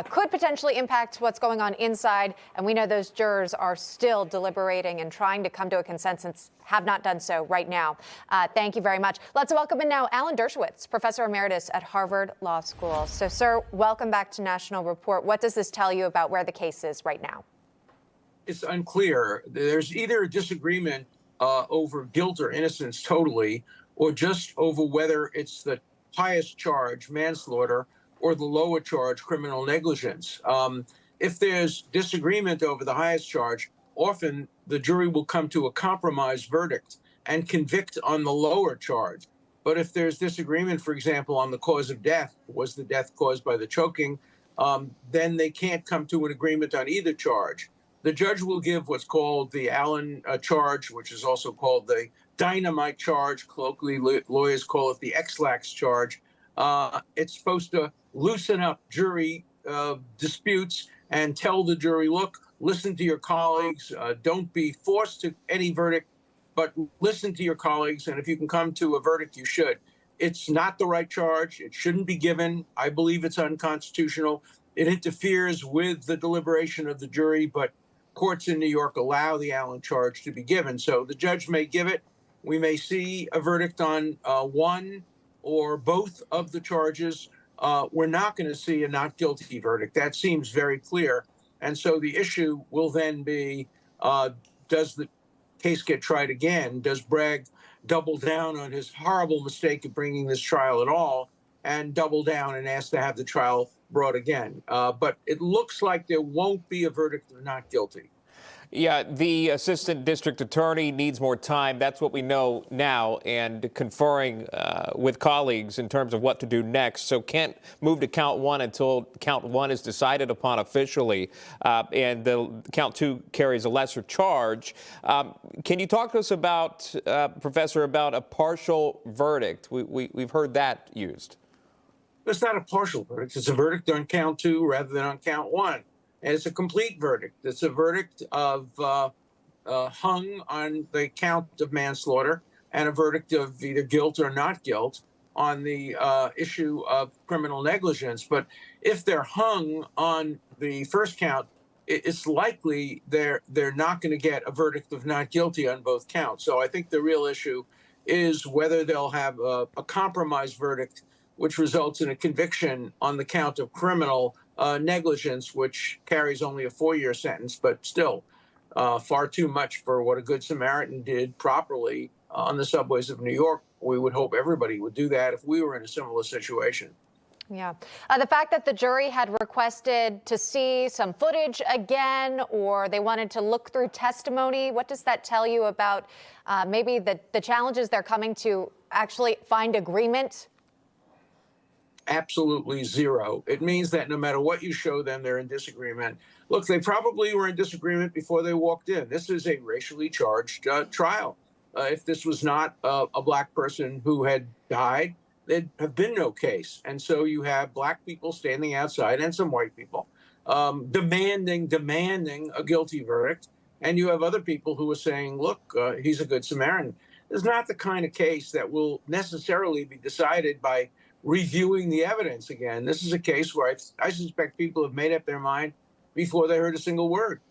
could potentially impact what's going on inside. And we know those jurors are still deliberating and trying to come to a consensus, have not done so right now. Thank you very much. Let's welcome in now Alan Dershowitz, Professor Emeritus at Harvard Law School. So, sir, welcome back to National Report. What does this tell you about where the case is right now? It's unclear. There's either a disagreement over guilt or innocence totally, or just over whether it's the highest charge, manslaughter, or the lower charge, criminal negligence. If there's disagreement over the highest charge, often the jury will come to a compromise verdict and convict on the lower charge. But if there's disagreement, for example, on the cause of death, was the death caused by the choking, then they can't come to an agreement on either charge. The judge will give what's called the Allen charge, which is also called the dynamite charge. Colloquially, lawyers call it the X-lax charge. It's supposed to loosen up jury disputes and tell the jury, look, listen to your colleagues. Don't be forced to any verdict, but listen to your colleagues. And if you can come to a verdict, you should. It's not the right charge. It shouldn't be given. I believe it's unconstitutional. It interferes with the deliberation of the jury, but courts in New York allow the Allen charge to be given. So the judge may give it. We may see a verdict on one or both of the charges. We're not going to see a not guilty verdict. That seems very clear. And so the issue will then be, does the case get tried again? Does Bragg double down on his horrible mistake of bringing this trial at all and double down and ask to have the trial brought again? But it looks like there won't be a verdict of not guilty. Yeah, the assistant district attorney needs more time. That's what we know now, and conferring with colleagues in terms of what to do next. So can't move to count one until count one is decided upon officially, and the count two carries a lesser charge. Can you talk to us about, Professor, about a partial verdict? We've heard that used. It's not a partial verdict. It's a verdict on count two rather than on count one. And it's a complete verdict. It's a verdict of hung on the count of manslaughter and a verdict of either guilt or not guilt on the issue of criminal negligence. But if they're hung on the first count, it's likely they're not going to get a verdict of not guilty on both counts. So I think the real issue is whether they'll have a compromise verdict, which results in a conviction on the count of criminal negligence, which carries only a 4-year sentence, but still far too much for what a good Samaritan did properly on the subways of New York. We would hope everybody would do that if we were in a similar situation. Yeah. The fact that the jury had requested to see some footage again, or they wanted to look through testimony, what does that tell you about maybe the challenges they're coming to actually find agreement? Absolutely zero. It means that no matter what you show them, they're in disagreement. Look, they probably were in disagreement before they walked in. This is a racially charged trial. If this was not a black person who had died, there'd have been no case. And so you have black people standing outside and some white people demanding a guilty verdict. And you have other people who are saying, look, he's a good Samaritan. It's not the kind of case that will necessarily be decided by reviewing the evidence again. This is a case where I suspect people have made up their mind before they heard a single word.